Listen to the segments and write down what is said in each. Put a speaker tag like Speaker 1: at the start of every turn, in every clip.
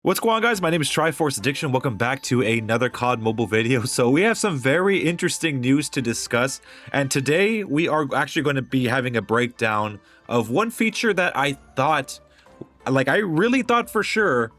Speaker 1: What's going on, guys? My name is Triforce Addiction. Welcome back to another COD mobile video. So we have some very interesting news to discuss, and today we are actually going to be having a breakdown of one feature that I really thought for sure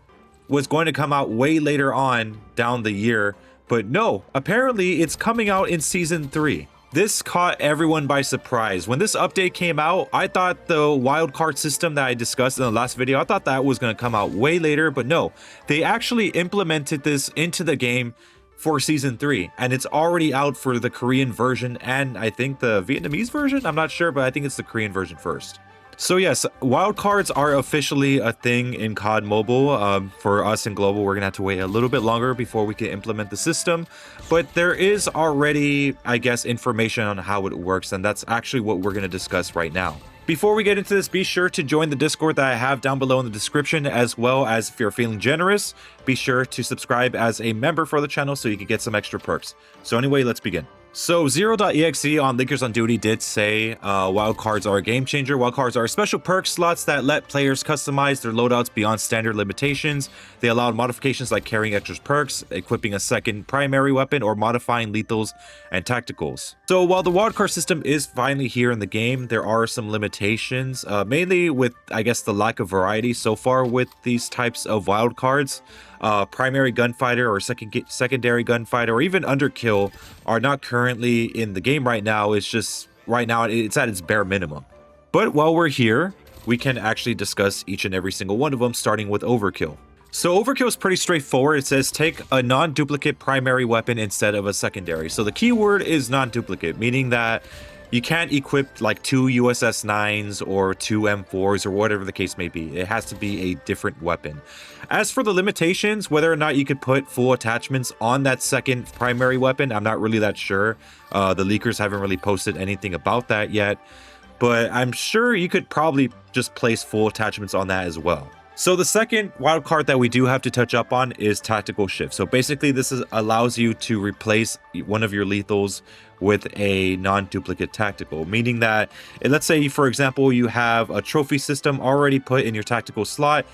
Speaker 1: was going to come out way later on down the year, but no, apparently it's coming out in Season 3. This caught everyone by surprise. When this update came out, I thought the wildcard system that I discussed in the last video, I thought that was going to come out way later, but no. They actually implemented this into the game for Season 3, and it's already out for the Korean version and I think the Vietnamese version? I'm not sure, but I think it's the Korean version first. So yes, wildcards are officially a thing in COD Mobile. For us in Global, we're going to have to wait a little bit longer before we can implement the system. But there is already, I guess, information on how it works, and that's actually what we're going to discuss right now. Before we get into this, be sure to join the Discord that I have down below in the description, as well as if you're feeling generous, be sure to subscribe as a member for the channel so you can get some extra perks. So anyway, let's begin. So Zero.exe on Leakers on Duty did say wildcards are a game changer. Wildcards are special perk slots that let players customize their loadouts beyond standard limitations. They allowed modifications like carrying extra perks, equipping a second primary weapon, or modifying lethals and tacticals. So while the wildcard system is finally here in the game, there are some limitations, mainly with, I guess, the lack of variety so far with these types of wildcards. Primary gunfighter or secondary gunfighter or even underkill are not currently in the game right now. It's just right now it's at its bare minimum. But while we're here, we can actually discuss each and every single one of them, starting with overkill. So overkill is pretty straightforward. It says take a non-duplicate primary weapon instead of a secondary. So the keyword is non-duplicate, meaning that you can't equip like 2 USS 9s or 2 M4s or whatever the case may be. It has to be a different weapon. As for the limitations, whether or not you could put full attachments on that second primary weapon, I'm not really that sure. The leakers haven't really posted anything about that yet, but I'm sure you could probably just place full attachments on that as well. So the second wildcard that we do have to touch up on is tactical shift. So basically this allows you to replace one of your lethals with a non-duplicate tactical, meaning that, let's say for example you have a trophy system already put in your tactical slot.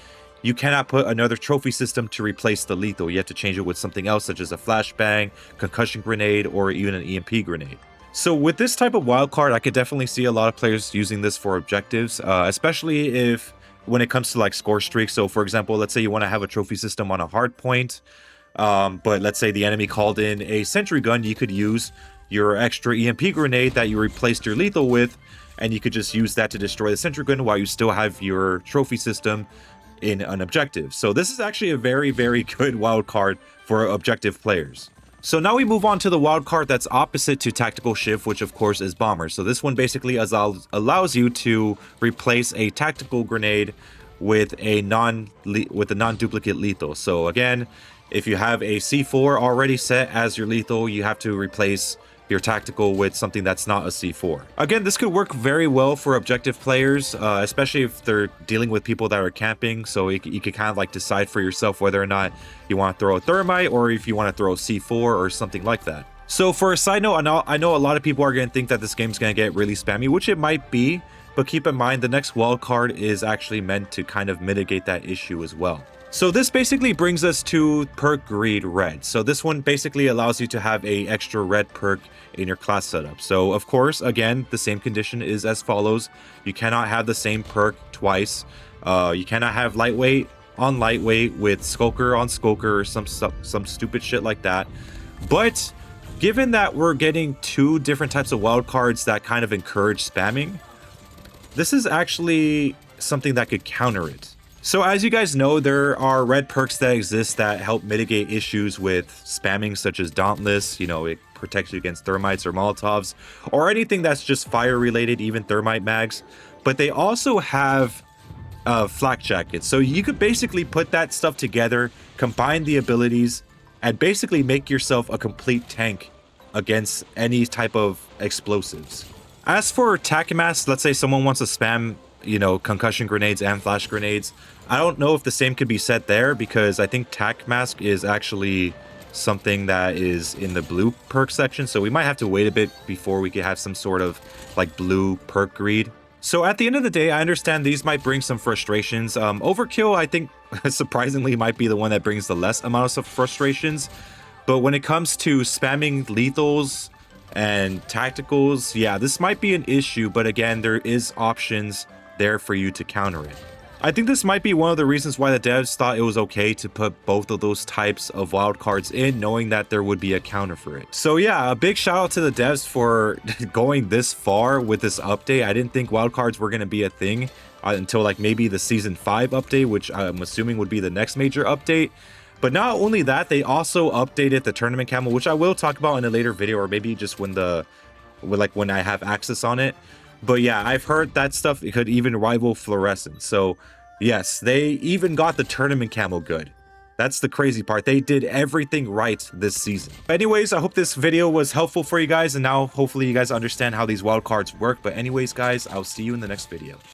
Speaker 1: You cannot put another trophy system to replace the lethal. You have to change it with something else, such as a flashbang, concussion grenade, or even an EMP grenade. So with this type of wildcard, I could definitely see a lot of players using this for objectives, especially if when it comes to like score streaks. So for example, let's say you want to have a trophy system on a hard point, but let's say the enemy called in a sentry gun. You could use your extra EMP grenade that you replaced your lethal with, and you could just use that to destroy the sentry gun while you still have your trophy system in an objective. So this is actually a very, very good wild card for objective players. So now we move on to the wild card that's opposite to tactical shift, which of course is bomber. So this one basically allows you to replace a tactical grenade with a non-duplicate lethal. So again, if you have a C4 already set as your lethal, you have to replace your tactical with something that's not a C4. Again, this could work very well for objective players, especially if they're dealing with people that are camping. So you could kind of like decide for yourself whether or not you want to throw a thermite or if you want to throw a C4 or something like that. So for a side note, I know a lot of people are going to think that this game's going to get really spammy, which it might be, but keep in mind the next wildcard is actually meant to kind of mitigate that issue as well. So this basically brings us to perk greed red. So this one basically allows you to have a extra red perk in your class setup. So of course, again, the same condition is as follows. You cannot have the same perk twice. You cannot have lightweight on lightweight with skulker on skulker or some stupid shit like that. But given that we're getting two different types of wildcards that kind of encourage spamming, this is actually something that could counter it. So as you guys know, there are red perks that exist that help mitigate issues with spamming, such as Dauntless. You know, it protects you against thermites or Molotovs or anything that's just fire related, even thermite mags. But they also have flak jackets. So you could basically put that stuff together, combine the abilities, and basically make yourself a complete tank against any type of explosives. As for tac mask, let's say someone wants to spam, you know, concussion grenades and flash grenades. I don't know if the same could be said there, because I think tac mask is actually something that is in the blue perk section, so we might have to wait a bit before we could have some sort of like blue perk greed. So at the end of the day, I understand these might bring some frustrations. Overkill, I think, surprisingly, might be the one that brings the less amount of frustrations. But when it comes to spamming lethals and tacticals, yeah, this might be an issue. But again, there is options there for you to counter it. I think this might be one of the reasons why the devs thought it was okay to put both of those types of wildcards in, knowing that there would be a counter for it. So yeah, a big shout out to the devs for going this far with this update. I didn't think wildcards were going to be a thing until like maybe the season 5 update, which I'm assuming would be the next major update. But not only that, they also updated the tournament camo, which I will talk about in a later video, or maybe just when I have access on it. But yeah, I've heard that stuff, it could even rival fluorescence. So yes, they even got the tournament camo good. That's the crazy part. They did everything right this season. Anyways, I hope this video was helpful for you guys. And now hopefully you guys understand how these wildcards work. But anyways, guys, I'll see you in the next video.